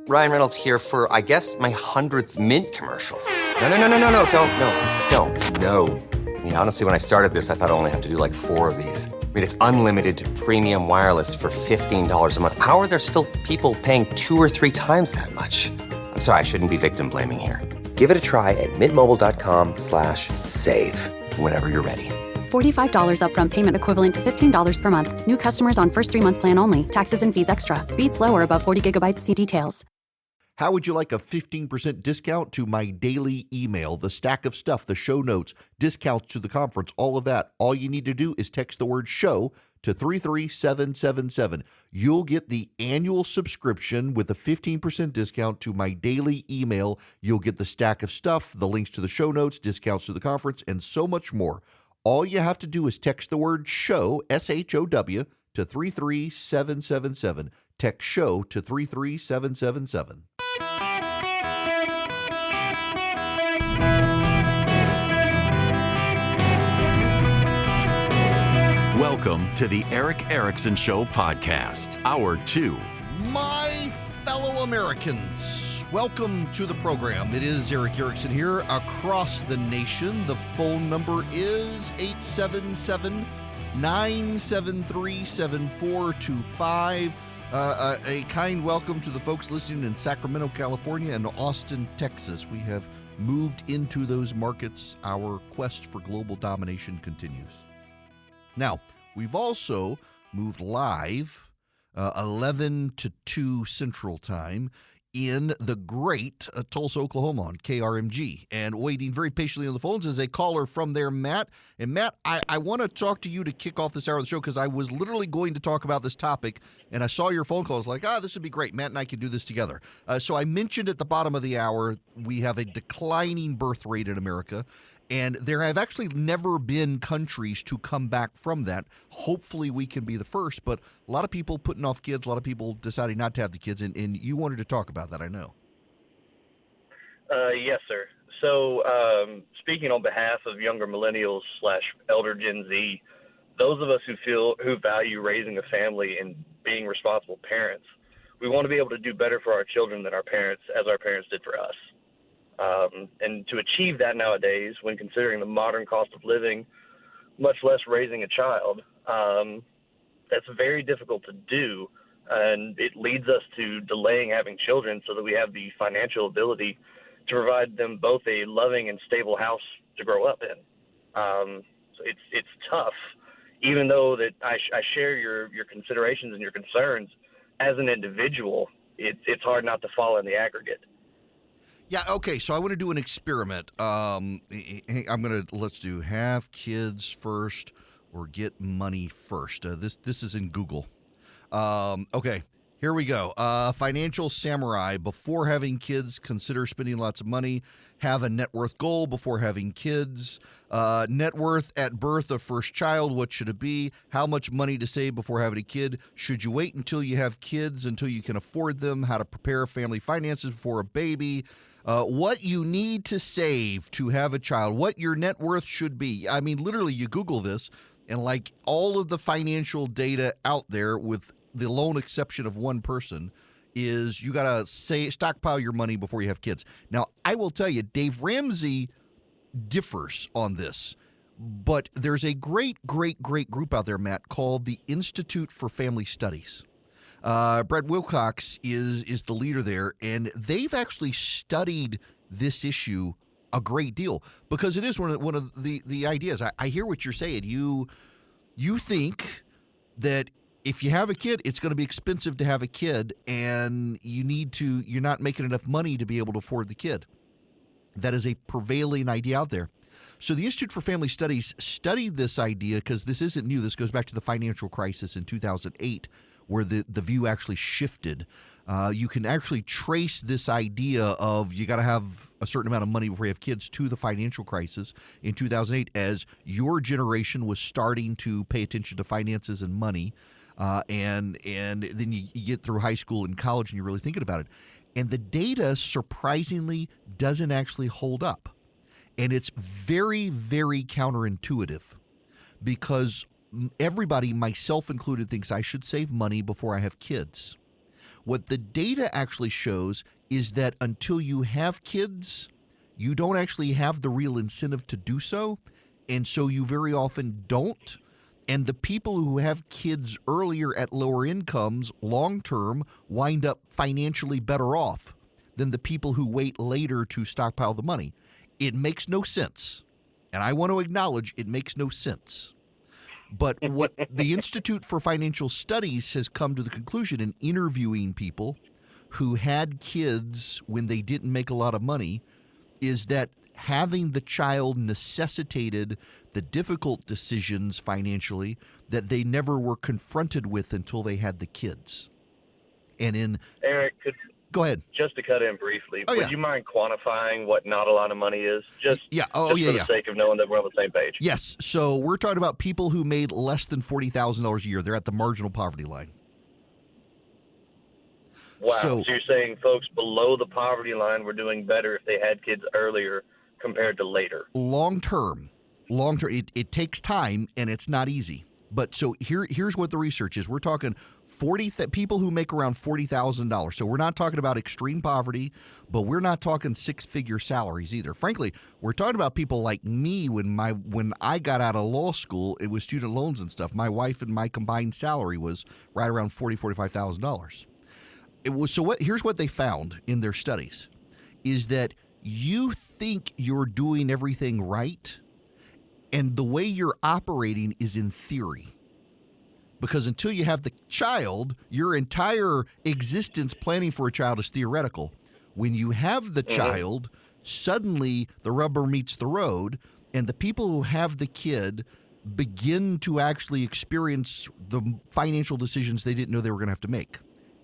Ryan Reynolds here for, I guess, my 100th Mint commercial. No, don't. No. I mean, honestly, when I started this, I thought I only have to do like 4 of these. I mean, it's unlimited premium wireless for $15 a month. How are there still people paying 2 or 3 times that much? I'm sorry, I shouldn't be victim blaming here. Give it a try at mintmobile.com/save. Whenever you're ready. $45 upfront payment equivalent to $15 per month. New customers on first 3-month plan only. Taxes and fees extra. Speed slower above 40 gigabytes. See details. How would you like a 15% discount to my daily email, the stack of stuff, the show notes, discounts to the conference, all of that? All you need to do is text the word show to 33777. You'll get the annual subscription with a 15% discount to my daily email. You'll get the stack of stuff, the links to the show notes, discounts to the conference, and so much more. All you have to do is text the word show, SHOW, to 33777. Text show to 33777. Welcome to the Eric Erickson Show podcast, Hour 2. My fellow Americans, welcome to the program. It is Eric Erickson here across the nation. The phone number is 877-973-7425. A kind welcome to the folks listening in Sacramento, California, and Austin, Texas. We have moved into those markets. Our quest for global domination continues. Now, we've also moved live 11 to 2 Central Time in the great Tulsa, Oklahoma on KRMG. And waiting very patiently on the phones is a caller from there, Matt. And Matt, I want to talk to you to kick off this hour of the show because I was literally going to talk about this topic, and I saw your phone call. I was like, this would be great. Matt and I can do this together. So I mentioned at the bottom of the hour, we have a declining birth rate in America. And there have actually never been countries to come back from that. Hopefully we can be the first, but a lot of people putting off kids, a lot of people deciding not to have the kids, and you wanted to talk about that, I know. Yes, sir. So speaking on behalf of younger millennials / elder Gen Z, those of us who value raising a family and being responsible parents, we want to be able to do better for our children than our parents did for us. And to achieve that nowadays, when considering the modern cost of living, much less raising a child, that's very difficult to do. And it leads us to delaying having children so that we have the financial ability to provide them both a loving and stable house to grow up in. So it's tough, even though that I share your considerations and your concerns as an individual. It's hard not to fall in the aggregate. Yeah, okay, so I want to do an experiment. Let's do have kids first or get money first. This is in Google. Okay, here we go. Financial Samurai, before having kids, consider spending lots of money. Have a net worth goal before having kids. Net worth at birth of first child, what should it be? How much money to save before having a kid? Should you wait until you have kids, until you can afford them? How to prepare family finances for a baby? What you need to save to have a child, what your net worth should be. I mean, literally, you Google this, and like all of the financial data out there, with the lone exception of one person, is you got to stockpile your money before you have kids. Now, I will tell you, Dave Ramsey differs on this, but there's a great group out there, Matt, called the Institute for Family Studies. Brad Wilcox is the leader there, and they've actually studied this issue a great deal because it is one of the ideas. I hear what you're saying. You think that if you have a kid, it's going to be expensive to have a kid, and you're not making enough money to be able to afford the kid. That is a prevailing idea out there. So the Institute for Family Studies studied this idea because this isn't new. This goes back to the financial crisis in 2008, where the view actually shifted. You can actually trace this idea of you got to have a certain amount of money before you have kids to the financial crisis in 2008, as your generation was starting to pay attention to finances and money. And then you get through high school and college and you're really thinking about it. And the data, surprisingly, doesn't actually hold up. And it's very, very counterintuitive because everybody, myself included, thinks I should save money before I have kids. What the data actually shows is that until you have kids, you don't actually have the real incentive to do so. And so you very often don't. And the people who have kids earlier at lower incomes, long term, wind up financially better off than the people who wait later to stockpile the money. It makes no sense. And I want to acknowledge it makes no sense. But what the Institute for Financial Studies has come to the conclusion in interviewing people who had kids when they didn't make a lot of money is that having the child necessitated the difficult decisions financially that they never were confronted with until they had the kids. And in Eric, go ahead. Just to cut in briefly, Oh, would yeah. you mind quantifying what not a lot of money is? Just Yeah. for the sake of knowing that we're on the same page. Yes. So we're talking about people who made less than $40,000 a year. They're at the marginal poverty line. Wow. So- So you're saying folks below the poverty line were doing better if they had kids earlier compared to later? Long term, it takes time and it's not easy. But so here's what the research is. We're talking people who make around $40,000. So we're not talking about extreme poverty, but we're not talking six-figure salaries either. Frankly, we're talking about people like me when I got out of law school, it was student loans and stuff. My wife and my combined salary was right around $45,000. Here's what they found in their studies is that you think you're doing everything right, and the way you're operating is in theory. Because until you have the child, your entire existence planning for a child is theoretical. When you have the child, suddenly the rubber meets the road, and the people who have the kid begin to actually experience the financial decisions they didn't know they were going to have to make.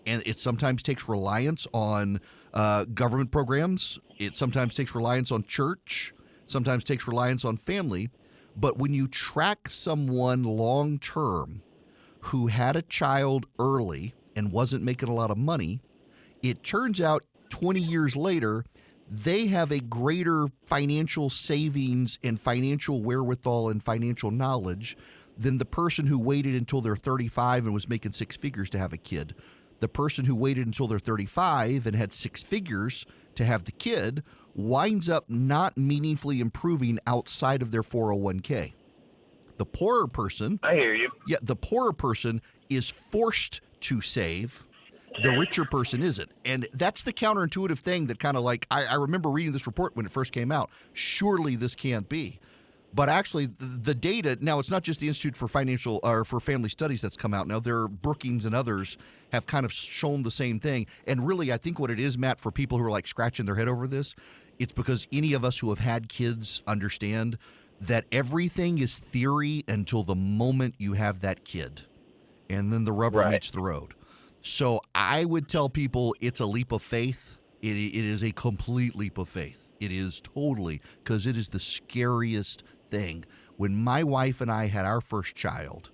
And it sometimes takes reliance on government programs. It sometimes takes reliance on church. Sometimes takes reliance on family. But when you track someone long term who had a child early and wasn't making a lot of money, it turns out 20 years later, they have a greater financial savings and financial wherewithal and financial knowledge than the person who waited until they're 35 and was making six figures to have a kid. The person who waited until they're 35 and had six figures to have the kid winds up not meaningfully improving outside of their 401k. The poorer person, I hear you. yeah, the poorer person is forced to save. The richer person isn't. And that's the counterintuitive thing that kind of like, I remember reading this report when it first came out. Surely this can't be. But actually, the data, now it's not just the Institute for Family Studies that's come out now. There are Brookings and others have kind of shown the same thing. And really, I think what it is, Matt, for people who are like scratching their head over this, it's because any of us who have had kids understand that everything is theory until the moment you have that kid. And then the rubber meets the road. So I would tell people it's a leap of faith. It is a complete leap of faith. It is totally, because it is the scariest thing. When my wife and I had our first child,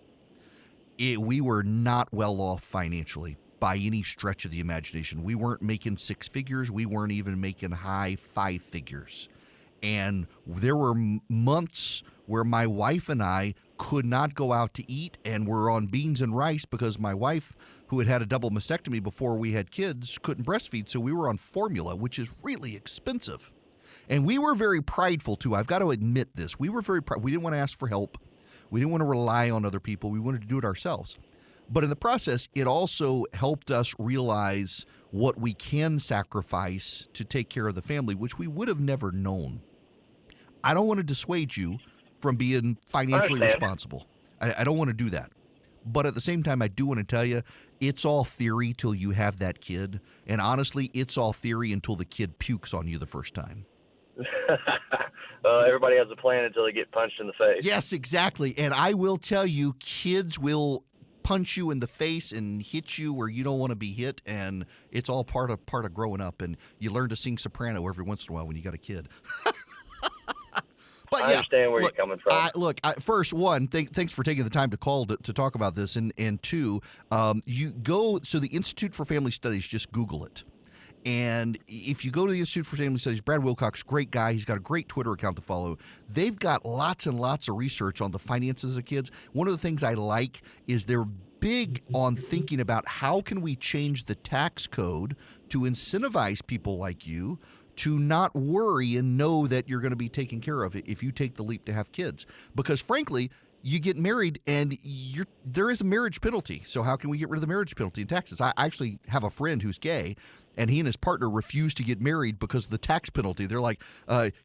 we were not well off financially by any stretch of the imagination. We weren't making six figures. We weren't even making high five figures. And there were months where my wife and I could not go out to eat and were on beans and rice because my wife, who had had a double mastectomy before we had kids, couldn't breastfeed. So we were on formula, which is really expensive. And we were very prideful, too. I've got to admit this. We were very proud. We didn't want to ask for help. We didn't want to rely on other people. We wanted to do it ourselves. But in the process, it also helped us realize what we can sacrifice to take care of the family, which we would have never known. I don't want to dissuade you from being financially responsible. I don't want to do that. But at the same time, I do want to tell you, it's all theory till you have that kid. And honestly, it's all theory until the kid pukes on you the first time. Everybody has a plan until they get punched in the face. Yes, exactly. And I will tell you, kids will punch you in the face and hit you where you don't want to be hit, and it's all part of growing up. And you learn to sing soprano every once in a while when you got a kid. But I understand where you're coming from. First, one, thanks for taking the time to call to talk about this, and two, so the Institute for Family Studies, just Google it. And if you go to the Institute for Family Studies, Brad Wilcox, great guy. He's got a great Twitter account to follow. They've got lots and lots of research on the finances of kids. One of the things I like is they're big on thinking about how can we change the tax code to incentivize people like you to not worry and know that you're going to be taken care of if you take the leap to have kids. Because frankly, you get married and there is a marriage penalty. So how can we get rid of the marriage penalty in taxes? I actually have a friend who's gay, and he and his partner refused to get married because of the tax penalty. They're like,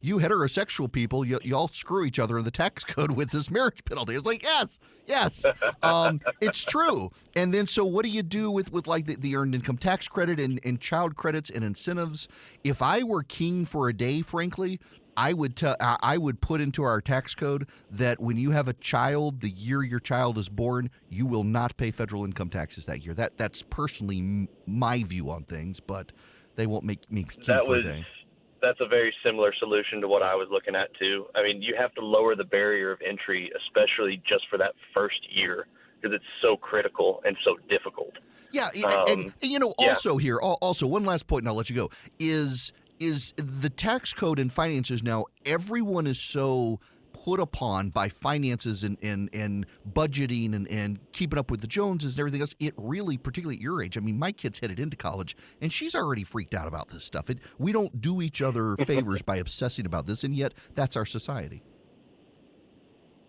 you heterosexual people, y'all screw each other in the tax code with this marriage penalty. It's like, yes. It's true. And then so what do you do with like the earned income tax credit and child credits and incentives? If I were king for a day, frankly, I would put into our tax code that when you have a child, the year your child is born, you will not pay federal income taxes that year. That's personally my view on things, but they won't make me king for a day. That's a very similar solution to what I was looking at too. I mean, you have to lower the barrier of entry, especially just for that first year, because it's so critical and so difficult. Yeah, and also here, also one last point, and I'll let you go, is the tax code and finances now, everyone is so put upon by finances and budgeting and keeping up with the Joneses and everything else. It really, particularly at your age, I mean, my kid's headed into college, and she's already freaked out about this stuff. We don't do each other favors by obsessing about this, and yet that's our society.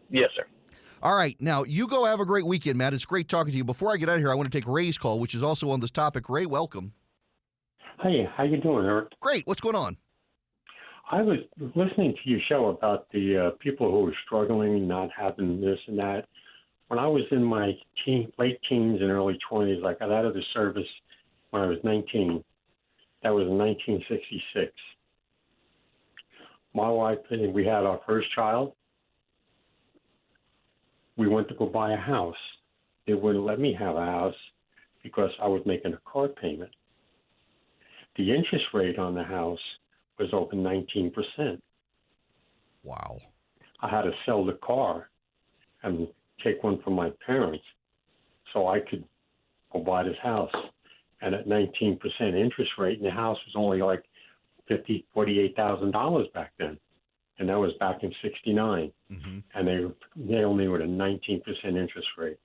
Yes, sir. All right. Now, you go have a great weekend, Matt. It's great talking to you. Before I get out of here, I want to take Ray's call, which is also on this topic. Ray, welcome. Hey, how you doing, Eric? Great. What's going on? I was listening to your show about the people who are struggling, not having this and that. When I was in my late teens and early 20s, I got out of the service when I was 19. That was in 1966. My wife and we had our first child. We went to go buy a house. They wouldn't let me have a house because I was making a car payment. The interest rate on the house was over 19%. Wow. I had to sell the car and take one from my parents so I could go buy this house. And at 19% interest rate, and the house was only like $48,000 back then. And that was back in 69. Mm-hmm. And they only were at a 19% interest rate.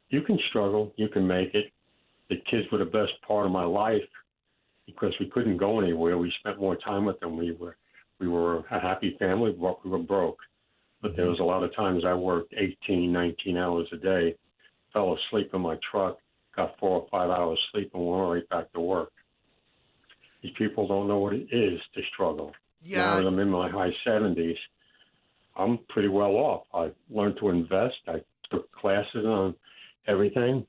You can struggle. You can make it. The kids were the best part of my life because we couldn't go anywhere. We spent more time with them. We were a happy family, but we were broke. But there was a lot of times I worked 18, 19 hours a day, fell asleep in my truck, got 4 or 5 hours sleep, and went right back to work. These people don't know what it is to struggle. Yeah. Now that I'm in my high 70s, I'm pretty well off. I learned to invest. I took classes on everything.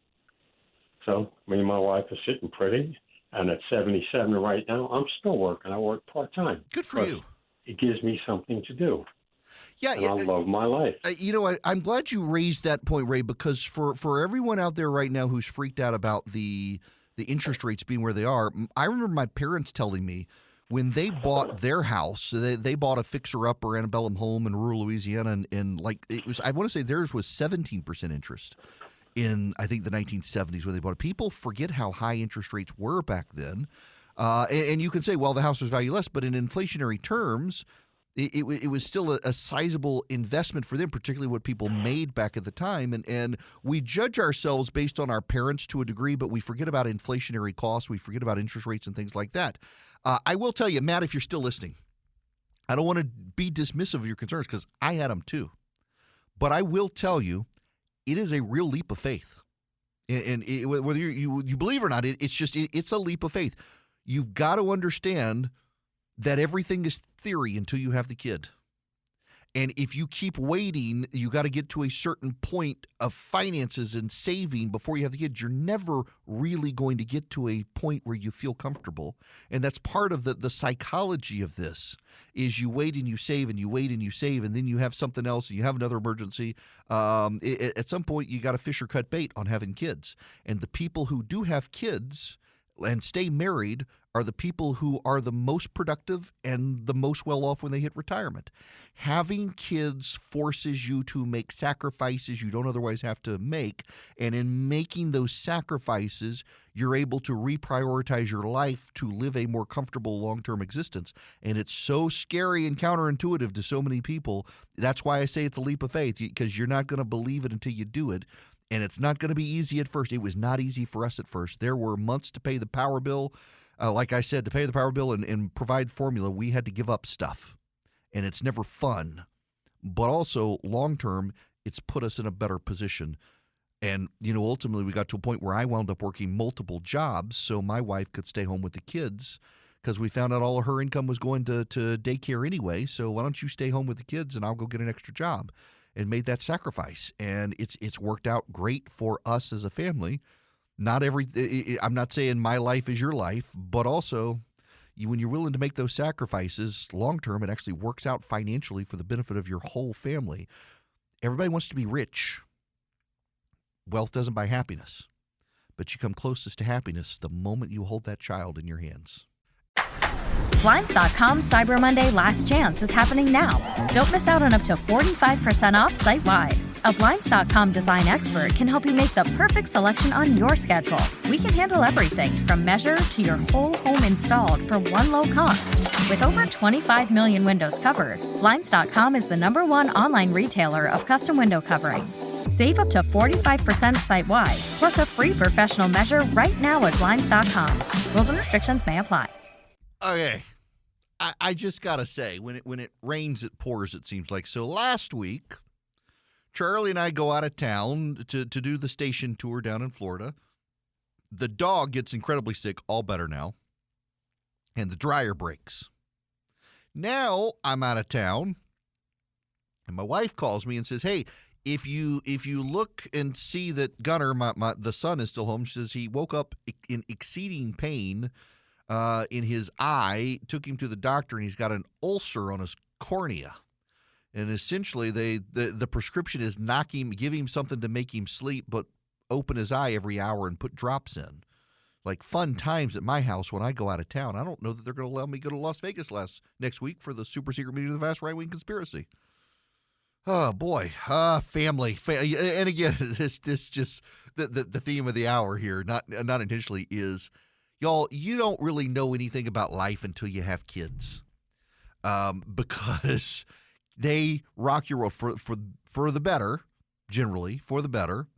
So me and my wife are sitting pretty. And at 77 right now, I'm still working. I work part-time. Good for you. It gives me something to do. Yeah, and I love my life. I'm glad you raised that point, Ray, because for everyone out there right now who's freaked out about the interest rates being where they are, I remember my parents telling me when they bought their house, they bought a fixer-upper antebellum home in rural Louisiana, and like it was, I want to say theirs was 17% interest in, I think, the 1970s when they bought it. People forget how high interest rates were back then. And you can say, well, the house was valueless, but in inflationary terms, it was still a sizable investment for them, particularly what people made back at the time. And we judge ourselves based on our parents to a degree, but we forget about inflationary costs. We forget about interest rates and things like that. I will tell you, Matt, if you're still listening, I don't want to be dismissive of your concerns because I had them too. But I will tell you, it is a real leap of faith. And whether you believe it or not, it's a leap of faith. You've got to understand that everything is theory until you have the kid. And if you keep waiting, you got to get to a certain point of finances and saving before you have the kids. You're never really going to get to a point where you feel comfortable. And that's part of the psychology of this is you wait and you save and you wait and you save, and then you have something else and you have another emergency. At some point, you got to fish or cut bait on having kids. And the people who do have kids and stay married are the people who are the most productive and the most well off when they hit retirement. Having kids forces you to make sacrifices you don't otherwise have to make, and in making those sacrifices, you're able to reprioritize your life to live a more comfortable long-term existence. And it's so scary and counterintuitive to so many people. That's why I say it's a leap of faith, because you're not going to believe it until you do it. And it's not going to be easy at first. It was not easy for us at first. There were months to pay the power bill. Like I said, to pay the power bill and provide formula, we had to give up stuff. And it's never fun. But also, long term, it's put us in a better position. And, ultimately we got to a point where I wound up working multiple jobs so my wife could stay home with the kids because we found out all of her income was going to daycare anyway. So why don't you stay home with the kids and I'll go get an extra job, and made that sacrifice. And it's worked out great for us as a family. I'm not saying my life is your life, but also when you're willing to make those sacrifices long term, it actually works out financially for the benefit of your whole family. Everybody wants to be rich. Wealth doesn't buy happiness, but you come closest to happiness the moment you hold that child in your hands. Blinds.com Cyber Monday Last Chance is happening now. Don't miss out on up to 45% off site-wide. A Blinds.com design expert can help you make the perfect selection on your schedule. We can handle everything from measure to your whole home installed for one low cost. With over 25 million windows covered, Blinds.com is the #1 online retailer of custom window coverings. Save up to 45% site-wide, plus a free professional measure right now at Blinds.com. Rules and restrictions may apply. Okay, I just got to say, when it rains, it pours, it seems like. So last week, Charlie and I go out of town to do the station tour down in Florida. The dog gets incredibly sick, all better now, and the dryer breaks. Now I'm out of town, and my wife calls me and says, hey, if you look and see that Gunner, the son, is still home, she says he woke up in exceeding pain in his eye, took him to the doctor, and he's got an ulcer on his cornea. And essentially, the prescription is give him something to make him sleep, but open his eye every hour and put drops in. Like fun times at my house when I go out of town. I don't know that they're going to allow me to go to Las Vegas next week for the super secret meeting of the vast right-wing conspiracy. Oh, boy. Family. And again, this just the theme of the hour here, not intentionally, is, y'all, you don't really know anything about life until you have kids, because they rock your world for the better, generally, for the better.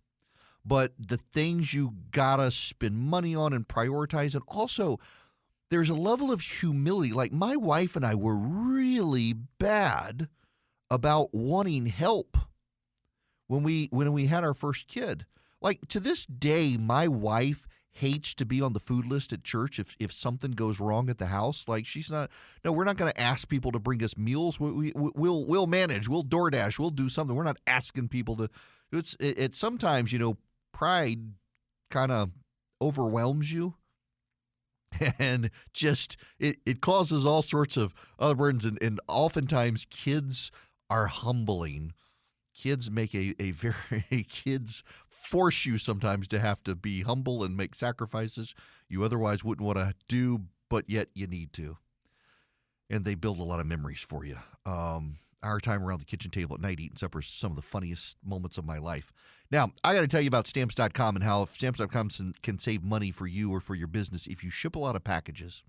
But the things you gotta spend money on and prioritize, and also there's a level of humility. Like my wife and I were really bad about wanting help when we had our first kid. Like to this day, my wife hates to be on the food list at church if something goes wrong at the house. Like we're not going to ask people to bring us meals. We'll manage. We'll DoorDash. We'll do something. We're not asking people to. It's sometimes, pride kind of overwhelms you, and just it causes all sorts of other burdens. And oftentimes kids are humbling. Kids make kids force you sometimes to have to be humble and make sacrifices you otherwise wouldn't want to do, but yet you need to. And they build a lot of memories for you. Our time around the kitchen table at night eating supper is some of the funniest moments of my life. Now, I got to tell you about Stamps.com and how Stamps.com can save money for you or for your business if you ship a lot of packages.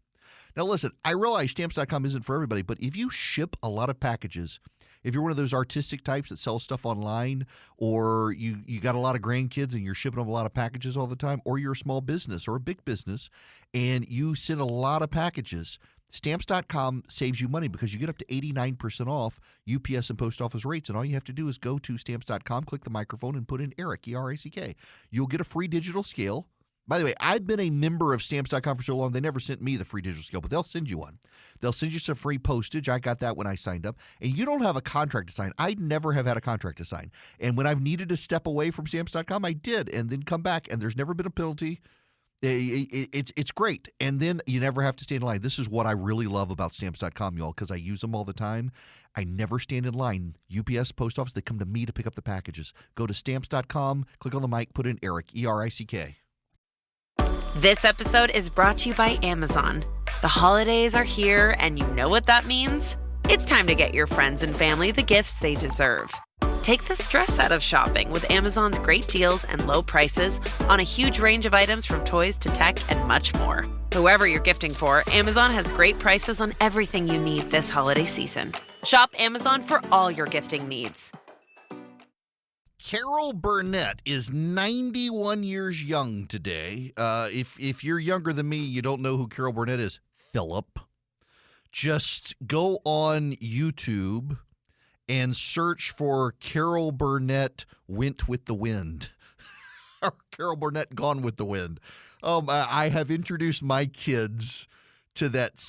Now, listen, I realize Stamps.com isn't for everybody, but if you ship a lot of packages, if you're one of those artistic types that sell stuff online, or you got a lot of grandkids and you're shipping them a lot of packages all the time, or you're a small business or a big business and you send a lot of packages, Stamps.com saves you money because you get up to 89% off UPS and post office rates. And all you have to do is go to Stamps.com, click the microphone, and put in ERIC, E-R-I-C-K. You'll get a free digital scale. By the way, I've been a member of Stamps.com for so long, they never sent me the free digital scale, but they'll send you one. They'll send you some free postage. I got that when I signed up. And you don't have a contract to sign. I never have had a contract to sign. And when I've needed to step away from Stamps.com, I did, and then come back, and there's never been a penalty. It's great. And then you never have to stand in line. This is what I really love about Stamps.com, y'all, because I use them all the time. I never stand in line. UPS, post office, they come to me to pick up the packages. Go to Stamps.com, click on the mic, put in ERIC, E-R-I-C-K. This episode is brought to you by Amazon. The holidays are here, and you know what that means. It's time to get your friends and family the gifts they deserve. Take the stress out of shopping with Amazon's great deals and low prices on a huge range of items from toys to tech and much more. Whoever you're gifting for, Amazon has great prices on everything you need this holiday season. Shop Amazon for all your gifting needs. Carol Burnett is 91 years young today. If you're younger than me, you don't know who Carol Burnett is, Philip. Just go on YouTube and search for Carol Burnett Went with the Wind. Or Carol Burnett Gone with the Wind. I have introduced my kids to that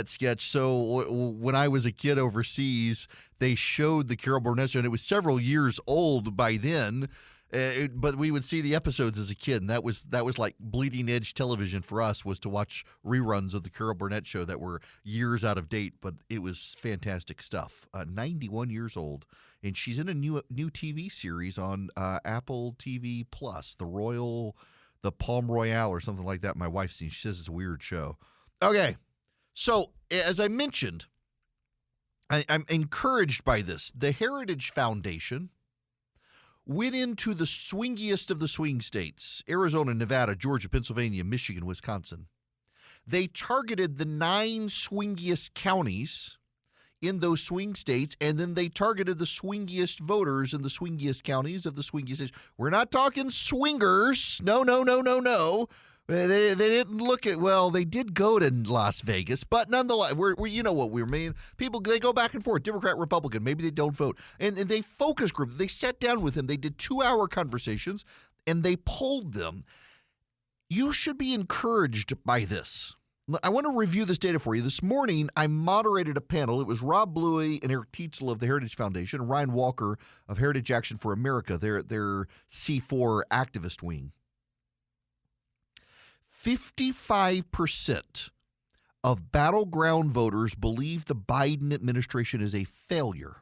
sketch. So when I was a kid overseas, they showed the Carol Burnett show, and it was several years old by then. But we would see the episodes as a kid, and that was like bleeding edge television for us, was to watch reruns of the Carol Burnett show that were years out of date. But it was fantastic stuff. 91 years old, and she's in a new TV series on Apple TV Plus, the Palm Royale or something like that. My wife's seen. She says it's a weird show. Okay, so as I mentioned, I'm encouraged by this. The Heritage Foundation went into the swingiest of the swing states: Arizona, Nevada, Georgia, Pennsylvania, Michigan, Wisconsin. They targeted the 9 swingiest counties in those swing states, and then they targeted the swingiest voters in the swingiest counties of the swingiest states. We're not talking swingers. No. They didn't look at, well, they did go to Las Vegas, but nonetheless, we you know what we mean. People, they go back and forth, Democrat, Republican, maybe they don't vote. And they focus group, they sat down with him, they did 2-hour conversations, and they polled them. You should be encouraged by this. I want to review this data for you. This morning, I moderated a panel. It was Rob Bluey and Eric Tietzel of the Heritage Foundation, and Ryan Walker of Heritage Action for America, their C4 activist wing. 55% of battleground voters believe the Biden administration is a failure.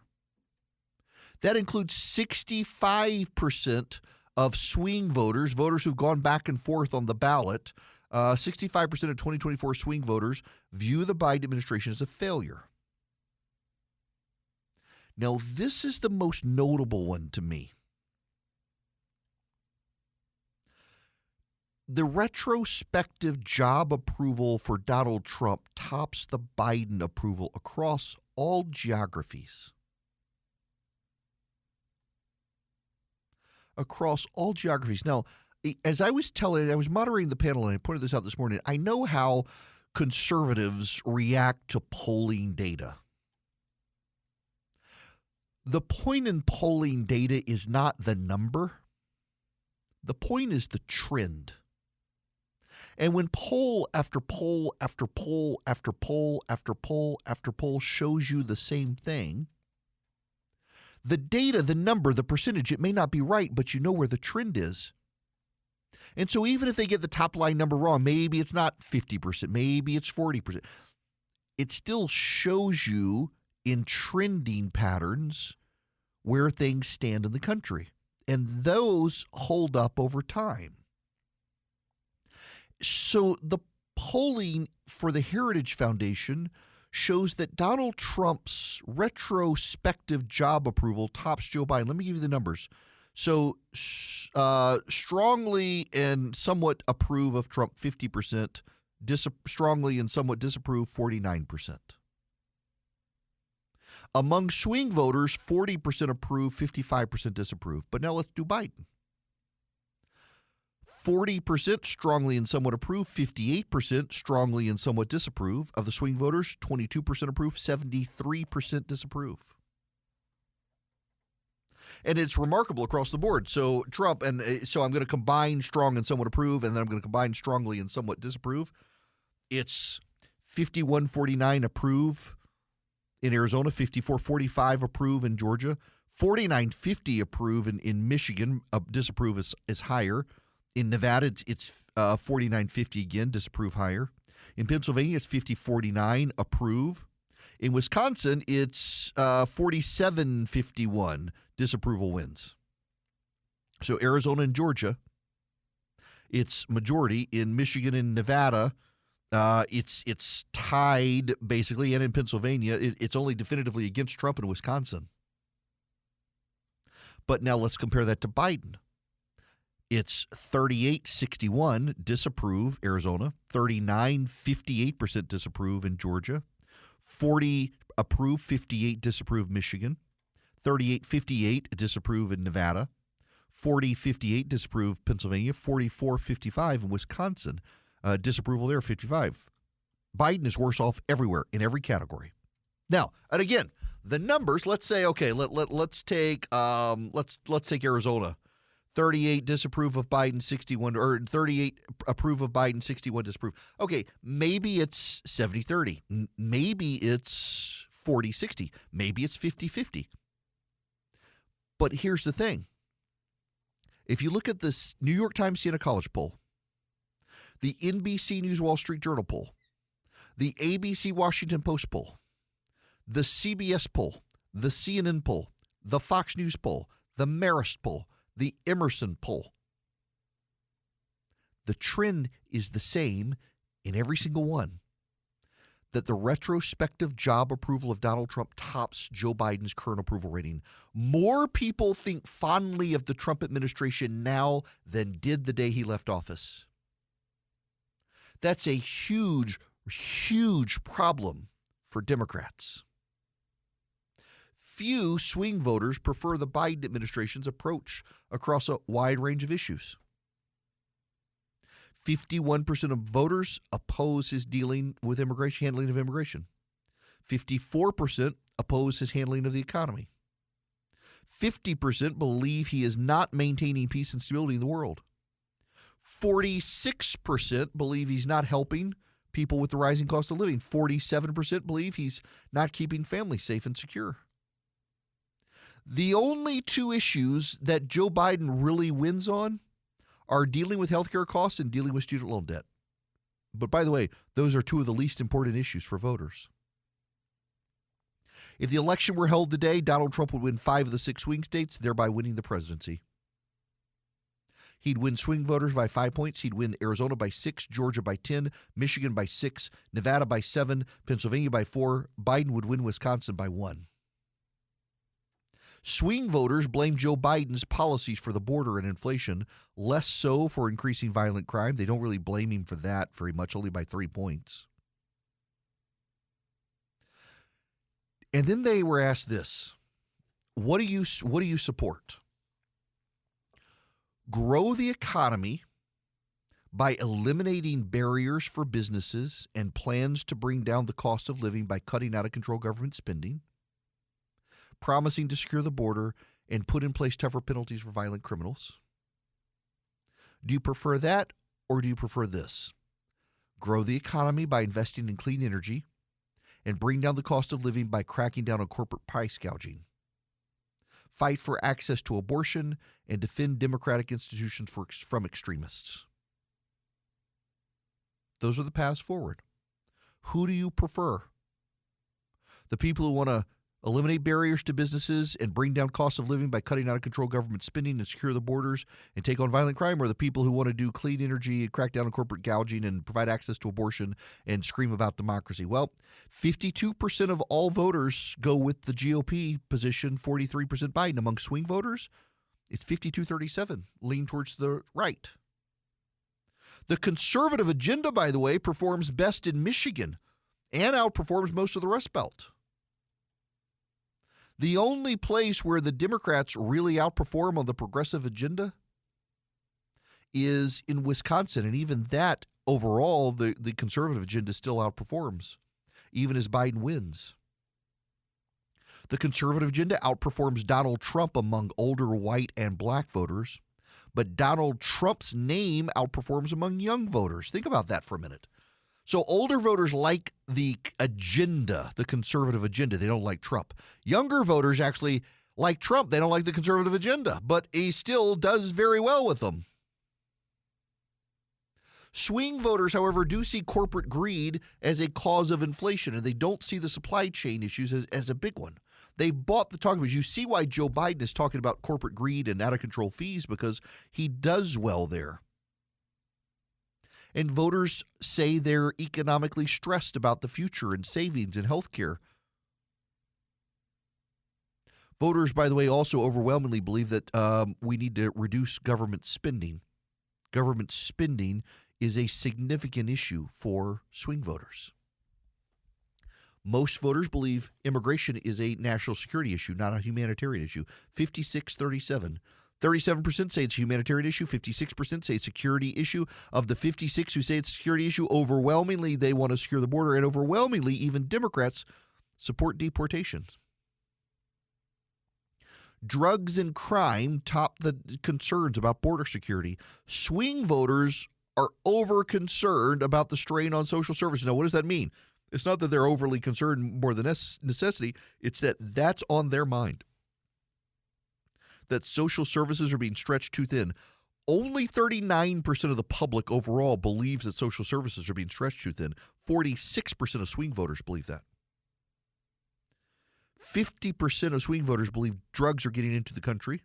That includes 65% of swing voters who've gone back and forth on the ballot. 65% of 2024 swing voters view the Biden administration as a failure. Now, this is the most notable one to me. The retrospective job approval for Donald Trump tops the Biden approval across all geographies. Across all geographies. Now, as I was moderating the panel, and I pointed this out this morning, I know how conservatives react to polling data. The point in polling data is not the number. The point is the trend. And when poll after poll after poll after poll after poll after poll shows you the same thing, the data, the number, the percentage, it may not be right, but you know where the trend is. And so even if they get the top line number wrong, maybe it's not 50%, maybe it's 40%, it still shows you in trending patterns where things stand in the country. And those hold up over time. So the polling for the Heritage Foundation shows that Donald Trump's retrospective job approval tops Joe Biden. Let me give you the numbers. So strongly and somewhat approve of Trump, 50%. Strongly and somewhat disapprove, 49%. Among swing voters, 40% approve, 55% disapprove. But now let's do Biden. 40% strongly and somewhat approve, 58% strongly and somewhat disapprove. Of the swing voters, 22% approve, 73% disapprove. And it's remarkable across the board. So Trump, and so I'm going to combine strong and somewhat approve, and then I'm going to combine strongly and somewhat disapprove. It's 51-49 approve in Arizona, 54-45 approve in Georgia, 49-50 approve in Michigan. Disapprove is higher. In Nevada, it's 49-50 again, disapprove higher. In Pennsylvania, it's 50-49 approve. In Wisconsin, it's 47-51 disapproval wins. So Arizona and Georgia, it's majority. In Michigan and Nevada, it's tied basically, and in Pennsylvania, it's only definitively against Trump in Wisconsin. But now let's compare that to Biden. It's 38-61 disapprove Arizona, 39-58% disapprove in Georgia, 40 approve, 58 disapprove Michigan, 38-58 disapprove in Nevada, 40-58 disapprove Pennsylvania, 44-55 in Wisconsin. Disapproval there, 55. Biden is worse off everywhere in every category. Now, and again, the numbers. Let's say, okay, let's take Arizona. 38 disapprove of Biden, 61, or 38 approve of Biden, 61 disapprove. Okay, maybe it's 70-30. Maybe it's 40-60. Maybe it's 50-50. But here's the thing. If you look at this New York Times Siena College poll, the NBC News Wall Street Journal poll, the ABC Washington Post poll, the CBS poll, the CNN poll, the Fox News poll, the Marist poll, the Emerson poll. The trend is the same in every single one, that the retrospective job approval of Donald Trump tops Joe Biden's current approval rating. More people think fondly of the Trump administration now than did the day he left office. That's a huge, huge problem for Democrats. Few swing voters prefer the Biden administration's approach across a wide range of issues. 51% of voters oppose his dealing with immigration, handling of immigration. 54% oppose his handling of the economy. 50% believe he is not maintaining peace and stability in the world. 46% believe he's not helping people with the rising cost of living. 47% believe he's not keeping families safe and secure. The only two issues that Joe Biden really wins on are dealing with healthcare costs and dealing with student loan debt. But by the way, those are two of the least important issues for voters. If the election were held today, Donald Trump would win 5 of the 6 swing states, thereby winning the presidency. He'd win swing voters by 5 points. He'd win Arizona by 6, Georgia by 10, Michigan by 6, Nevada by 7, Pennsylvania by 4. Biden would win Wisconsin by 1. Swing voters blame Joe Biden's policies for the border and inflation, less so for increasing violent crime. They don't really blame him for that very much, only by 3 points. And then they were asked this: what do you support? Grow the economy by eliminating barriers for businesses and plans to bring down the cost of living by cutting out of control government spending, promising to secure the border and put in place tougher penalties for violent criminals? Do you prefer that, or do you prefer this? Grow the economy by investing in clean energy and bring down the cost of living by cracking down on corporate price gouging. Fight for access to abortion and defend democratic institutions from extremists. Those are the paths forward. Who do you prefer? The people who want to eliminate barriers to businesses and bring down cost of living by cutting out of control government spending and secure the borders and take on violent crime, or the people who want to do clean energy and crack down on corporate gouging and provide access to abortion and scream about democracy? Well, 52% of all voters go with the GOP position, 43% Biden. Among swing voters, it's 52-37, lean towards the right. The conservative agenda, by the way, performs best in Michigan and outperforms most of the Rust Belt. The only place where the Democrats really outperform on the progressive agenda is in Wisconsin. And even that, overall, the conservative agenda still outperforms, even as Biden wins. The conservative agenda outperforms Donald Trump among older white and black voters, but Donald Trump's name outperforms among young voters. Think about that for a minute. So older voters like the agenda, the conservative agenda. They don't like Trump. Younger voters actually like Trump. They don't like the conservative agenda, but he still does very well with them. Swing voters, however, do see corporate greed as a cause of inflation, and they don't see the supply chain issues as a big one. They've bought the talking points. You see why Joe Biden is talking about corporate greed and out-of-control fees, because he does well there. And voters say they're economically stressed about the future and savings and health care. Voters, by the way, also overwhelmingly believe that we need to reduce government spending. Government spending is a significant issue for swing voters. Most voters believe immigration is a national security issue, not a humanitarian issue. 56-37. 37% say it's a humanitarian issue. 56% say it's a security issue. Of the 56 who say it's a security issue, overwhelmingly they want to secure the border, and overwhelmingly even Democrats support deportations. Drugs and crime top the concerns about border security. Swing voters are over-concerned about the strain on social services. Now, what does that mean? It's not that they're overly concerned more than necessity. It's that that's on their mind. That social services are being stretched too thin. Only 39% of the public overall believes that social services are being stretched too thin. 46% of swing voters believe that. 50% of swing voters believe drugs are getting into the country,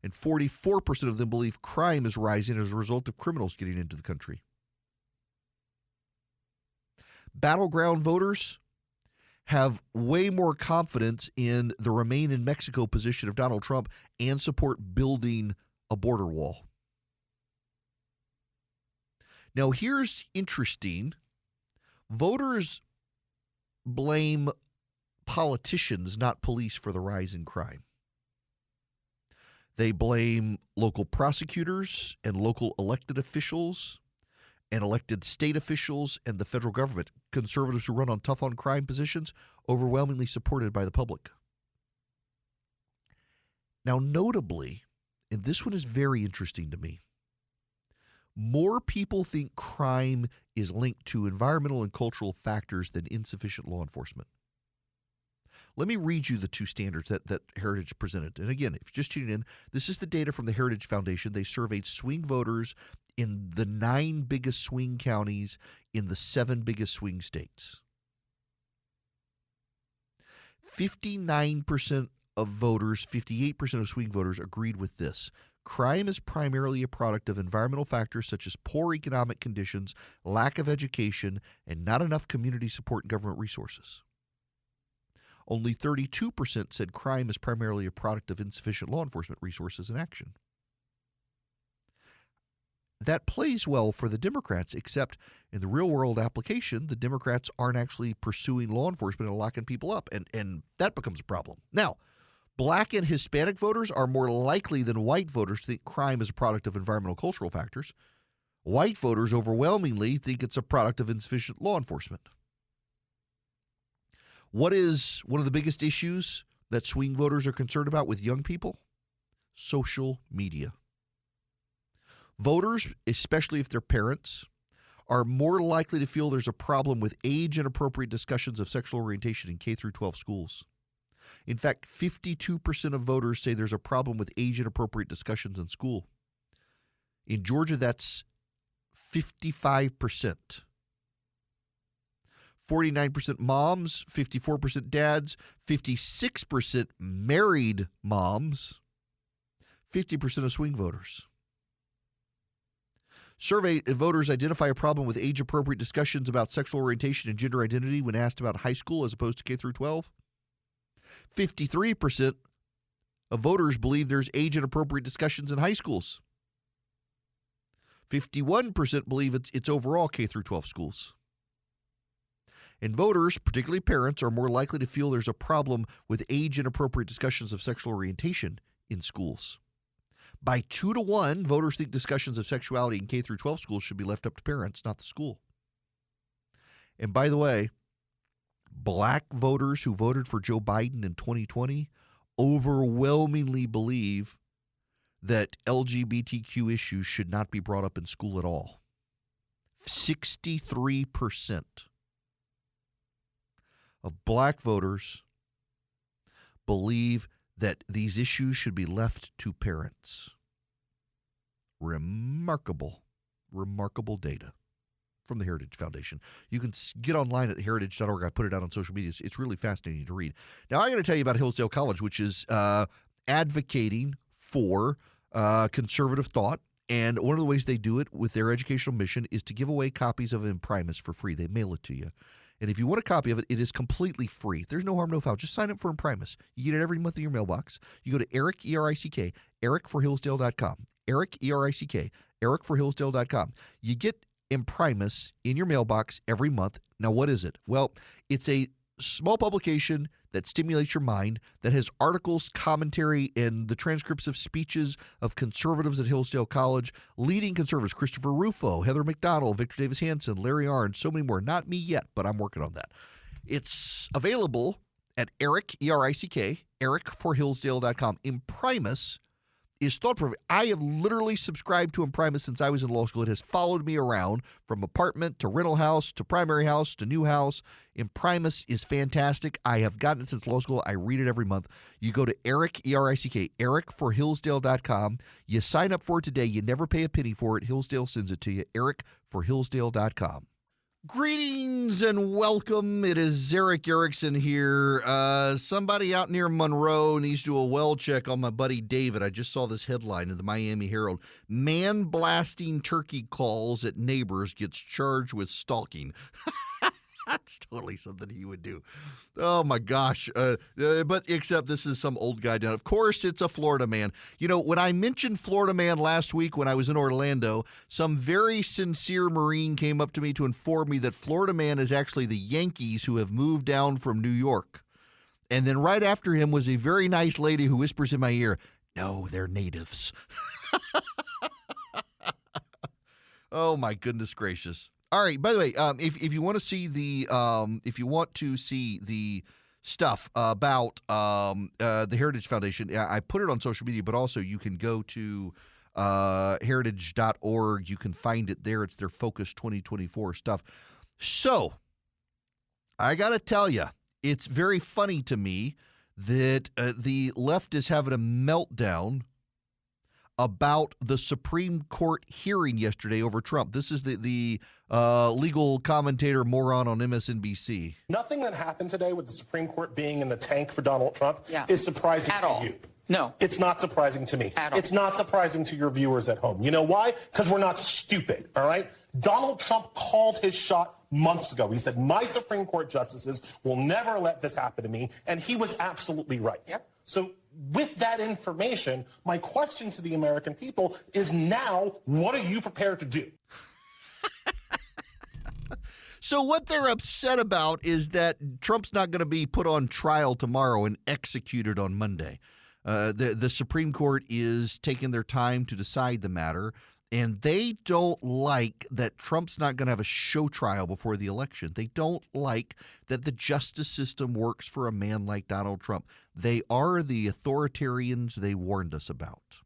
and 44% of them believe crime is rising as a result of criminals getting into the country. Battleground voters have way more confidence in the Remain in Mexico position of Donald Trump and support building a border wall. Now, here's interesting. Voters blame politicians, not police, for the rise in crime. They blame local prosecutors and local elected officials and elected state officials and the federal government. Conservatives who run on tough on crime positions, overwhelmingly supported by the public. Now, notably, and this one is very interesting to me, more people think crime is linked to environmental and cultural factors than insufficient law enforcement. Let me read you the two standards that Heritage presented. And again, if you're just tuning in, this is the data from the Heritage Foundation. They surveyed swing voters in the 9 biggest swing counties in the 7 biggest swing states. 59% of voters, 58% of swing voters agreed with this. Crime is primarily a product of environmental factors such as poor economic conditions, lack of education, and not enough community support and government resources. Only 32% said crime is primarily a product of insufficient law enforcement resources and action. That plays well for the Democrats, except in the real-world application, the Democrats aren't actually pursuing law enforcement and locking people up, and that becomes a problem. Now, Black and Hispanic voters are more likely than white voters to think crime is a product of environmental cultural factors. White voters overwhelmingly think it's a product of insufficient law enforcement. What is one of the biggest issues that swing voters are concerned about with young people? Social media. Voters, especially if they're parents, are more likely to feel there's a problem with age-inappropriate discussions of sexual orientation in K through 12 schools. In fact, 52% of voters say there's a problem with age-inappropriate discussions in school. In Georgia, that's 55%. 49% moms, 54% dads, 56% married moms, 50% of swing voters. Survey voters identify a problem with age-appropriate discussions about sexual orientation and gender identity when asked about high school as opposed to K through 12. 53% of voters believe there's age-inappropriate discussions in high schools. 51% believe it's overall K through 12 schools. And voters, particularly parents, are more likely to feel there's a problem with age-inappropriate discussions of sexual orientation in schools. By 2 to 1, voters think discussions of sexuality in K through 12 schools should be left up to parents, not the school. And by the way, Black voters who voted for Joe Biden in 2020 overwhelmingly believe that LGBTQ issues should not be brought up in school at all. 63% of Black voters believe that these issues should be left to parents. Remarkable data from the Heritage Foundation. You can get online at heritage.org. I put it out on social media. It's really fascinating to read. Now, I'm going to tell you about Hillsdale College, which is advocating for conservative thought. And one of the ways they do it with their educational mission is to give away copies of Imprimis for free. They mail it to you. And if you want a copy of it, it is completely free. There's no harm, no foul. Just sign up for Imprimis. You get it every month in your mailbox. You go to Eric, E-R-I-C-K, ericforhillsdale.com. Eric, E-R-I-C-K, ericforhillsdale.com. You get Imprimis in your mailbox every month. Now, what is it? Well, it's a small publication that stimulates your mind, that has articles, commentary, and the transcripts of speeches of conservatives at Hillsdale College, leading conservatives, Christopher Rufo, Heather McDonald, Victor Davis Hanson, Larry Arnn, so many more. Not me yet, but I'm working on that. It's available at Eric, E-R-I-C-K, ericforhillsdale.com. Imprimis is thought-provoking. I have literally subscribed to Imprimis since I was in law school. It has followed me around from apartment to rental house to primary house to new house. Imprimis is fantastic. I have gotten it since law school. I read it every month. You go to Eric, E-R-I-C-K, ericforhillsdale.com. You sign up for it today. You never pay a penny for it. Hillsdale sends it to you. ericforhillsdale.com. Greetings and welcome. It is Eric Erickson here. Somebody out near Monroe needs to do a well check on my buddy David. I just saw this headline in the Miami Herald. Man blasting turkey calls at neighbors gets charged with stalking. That's totally something he would do. Oh, my gosh. But except this is some old guy down. Of course, it's a Florida man. You know, when I mentioned Florida man last week when I was in Orlando, some very sincere Marine came up to me to inform me that Florida man is actually the Yankees who have moved down from New York. And then right after him was a very nice lady who whispers in my ear, no, they're natives. Oh, my goodness gracious. All right. By the way, if you want to see the stuff about the Heritage Foundation, I put it on social media, but also you can go to heritage.org. You can find it there. It's their Focus 2024 stuff. So I got to tell you, it's very funny to me that the left is having a meltdown about the Supreme Court hearing yesterday over Trump. This is the legal commentator moron on MSNBC. Nothing that happened today with the Supreme Court being in the tank for Donald Trump is surprising to you. No. It's not surprising to me. It's not surprising to your viewers at home. You know why? Because we're not stupid, all right? Donald Trump called his shot months ago. He said, my Supreme Court justices will never let this happen to me, and he was absolutely right. Yep. So with that information, my question to the American people is now, what are you prepared to do? So what they're upset about is that Trump's not going to be put on trial tomorrow and executed on Monday. The Supreme Court is taking their time to decide the matter, and they don't like that Trump's not going to have a show trial before the election. They don't like that the justice system works for a man like Donald Trump. They are the authoritarians they warned us about.